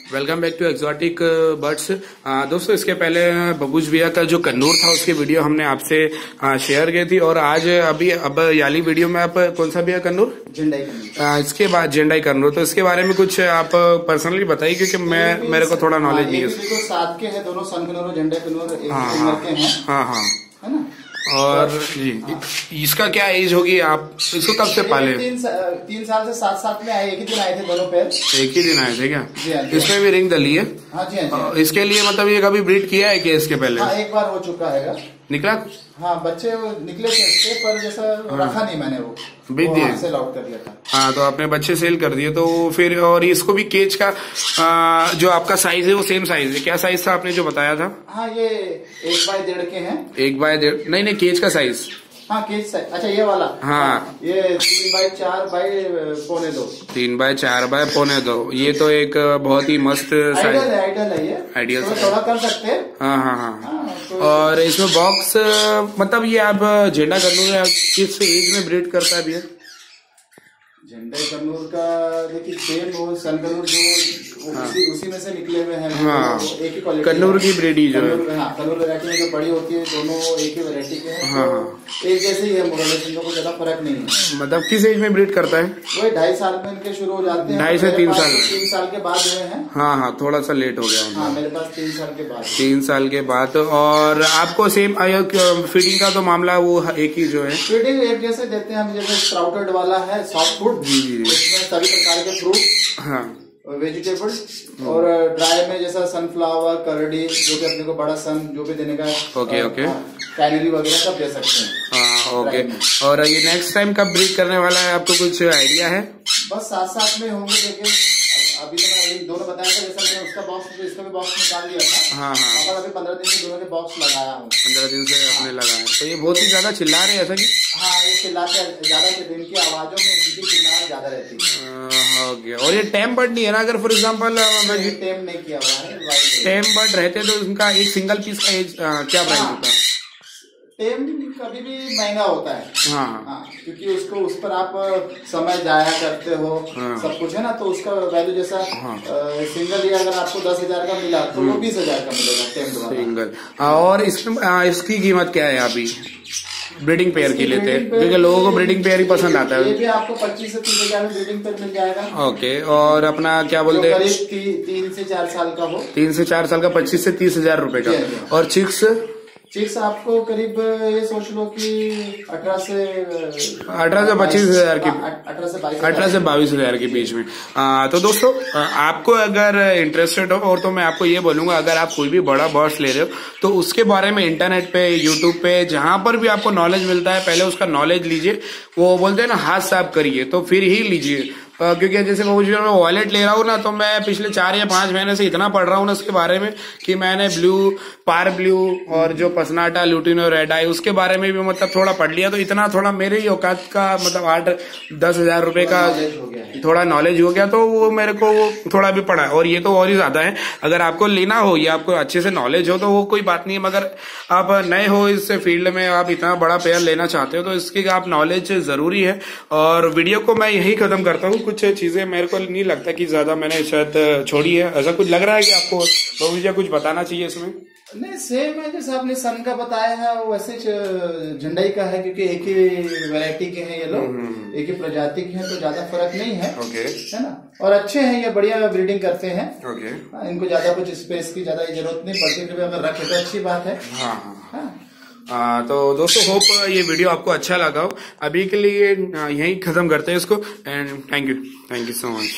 Welcome back to exotic birds. दोस्तों, इसके पहले बबूज भैया का जो कन्नूर था उसकी वीडियो हमने आपसे शेयर की थी, और आज अब याली वीडियो में आप कौन सा भैया कन्नूर? झंडाई कन्नूर। इसके बाद झंडाई कन्नूर, तो इसके बारे में कुछ आप पर्सनली बताइए, क्योंकि मेरे को थोड़ा नॉलेज नहीं है। साथ के हैं दोनों, सन कन्नूर और झंडाई कन्नूर एक के हैं। हाँ, है ना। और जी, इसका क्या एज होगी? आप इसको कब से पाले? 3 साल से 7 साल में आए। एक ही दिन आए थे दोनों पैर। एक ही दिन आए थे क्या? जी हाँ। इसमें भी रिंग डली है? हाँ जी हाँ। इसके लिए मतलब ये कभी ब्रीड किया है क्या इसके पहले? हाँ, एक बार हो चुका है। निकला? हाँ, बच्चे निकले थे इसके, पर जैसा रखा नहीं मैंने, वो बेच दिए, सेल आउट कर दिया था। हाँ, तो आपने बच्चे सेल कर दिए। तो फिर और इसको भी केज का जो आपका साइज है वो सेम साइज है? क्या साइज था आपने जो बताया था? हाँ, ये 1x1.5 के हैं। 1x1.5? नहीं, केज का साइज। हाँ, केज साइज। अच्छा, ये वाला। हाँ, ये 3x4x2.2। 3x4x2.2। ये तो एक बहुत ही मस्त साइज है। आइडियल है ये। आइडियल थोड़ा कर सकते हैं। हाँ। और इसमें बॉक्स मतलब ये आप झंडा कन्नूर किस एज में ब्रीड करता है भैया? झंडा कन्नूर का देखिए सेम वो सन कन्नूर जो उसी में से निकले हुए हैं। हाँ, एक ही क्वालिटी कन्नूर की ब्रीड जो है। हाँ, कन्नूर वैरायटी में जो बड़ी होती है दोनों एक ही वैरायटी के हैं। हाँ, एक जैसे ही है, मोरलेशन को ज्यादा फर्क नहीं है। मतलब किस एज में ब्रीड करता है? वही 2.5 साल में इनके शुरू हो जाते हैं। 2.5 से 3 साल। 3 साल के बाद हुए हैं। हाँ, थोड़ा सा लेट हो गया। हाँ, मेरे पास 3 साल के बाद। 3 साल के बाद। और आपको सेम फीडिंग का तो मामला वो एक ही जो है? फीडिंग एक जैसे देते हैं हम, जैसे स्प्राउटेड वाला है सॉफ्ट फूड। इसमें सभी प्रकार के फ्रूट, हाँ, वेजिटेबल्स, और ड्राई में जैसा सनफ्लावर, करडी, जो भी अपने को बड़ा सन जो भी देने का। ओके। कैनरी वगैरह सब दे सकते हैं। हाँ, ओके। और ये नेक्स्ट टाइम कब ब्रीड करने वाला है, आपको कुछ आइडिया है? बस साथ में होंगे, लेकिन अभी तो मैं दोनों बताया था। जैसा मैंने उसका बॉक्स, तो इसका भी बॉक्स निकाल दिया था। हाँ। अभी 15 दिन से दोनों के बॉक्स लगाया हूँ। 15 दिन से आपने लगाया, तो ये बहुत ही ज्यादा चिल्ला रहे हैं ऐसा कि? हाँ, ये चिल्लाते ज्यादा, इनकी आवाजों में इनकी चिल्लाहट ज्यादा रहती है। ओके। और ये टेम बर्ड नहीं है ना? अगर फॉर एग्जाम्पल टेम नहीं किया हुआ है। टेम बर्ड रहते तो उनका एक सिंगल पीस का एज क्या प्राइस होता है? टेम कभी भी महंगा होता है। हाँ, क्योंकि उसको उस पर आप समय जाया करते हो। सब कुछ है ना, तो उसका वैल्यू जैसा सिंगल ही अगर आपको 10,000 का मिला तो वो 20,000 का मिलेगा टेम सिंगल। और इसकी कीमत क्या है अभी ब्रीडिंग पेयर की लेते हैं? क्योंकि लोगों को ब्रीडिंग पेयर ही पसंद आता है। ये भी आपको 25 से 30,000 में ब्रीडिंग पेयर मिल जाएगा। ओके। और अपना क्या बोलते हैं? 3 से 4 साल का हो। 3 से 4 साल का 25 से 30,000 रुपए का। और चिक्स आपको करीब ये सोच लो कि 18 से 25,000 की, 18 से 22,000 के बीच में। तो दोस्तों, आपको अगर इंटरेस्टेड हो, और तो मैं आपको ये बोलूंगा, अगर आप कोई भी बड़ा बर्ड्स ले रहे हो तो उसके बारे में इंटरनेट पे, यूट्यूब पे, जहां पर भी आपको नॉलेज मिलता है, पहले उसका नॉलेज लीजिए। वो बोलते हैं ना, हाथ साफ करिए, तो फिर ही लीजिए। क्योंकि जैसे मैं वॉलेट ले रहा हूँ ना, तो मैं पिछले 4 या 5 महीने से इतना पढ़ रहा हूँ ना उसके बारे में, कि मैंने पार ब्लू और जो पसनाटा, लुटिनो, रेड आई, उसके बारे में भी मतलब थोड़ा पढ़ लिया। तो इतना थोड़ा मेरे ही औकात का मतलब 8-10 हजार रुपए का थोड़ा नॉलेज हो गया। तो वो मेरे को वो थोड़ा भी पढ़ा, और ये तो और ही ज्यादा है। अगर आपको लेना हो या आपको अच्छे से नॉलेज हो तो वो कोई बात नहीं है, मगर आप नए हो इस फील्ड में, आप इतना बड़ा पेयर लेना चाहते हो, तो इसकी आप नॉलेज जरूरी है। और वीडियो को मैं यही खत्म करता हूँ। कुछ चीजें मेरे को नहीं लगता कि ज्यादा मैंने शायद छोड़ी है। ऐसा कुछ लग रहा है कि आपको मुझे कुछ बताना चाहिए इसमें? नहीं, सेम है जैसे आपने सन का बताया है, वो वैसे झंडाई का है, क्योंकि एक ही वैरायटी के हैं ये लोग, एक ही प्रजाति के हैं, तो ज्यादा फर्क नहीं है। ओके। है ना। और अच्छे हैं, ये बढ़िया ब्रीडिंग करते हैं। ओके। इनको ज्यादा कुछ स्पेस की ज्यादा जरूरत नहीं पड़ती, अगर रखे तो अच्छी बात है। हाँ। तो दोस्तों, होप ये वीडियो आपको अच्छा लगा हो। अभी के लिए यही खत्म करते हैं इसको, and thank you so much.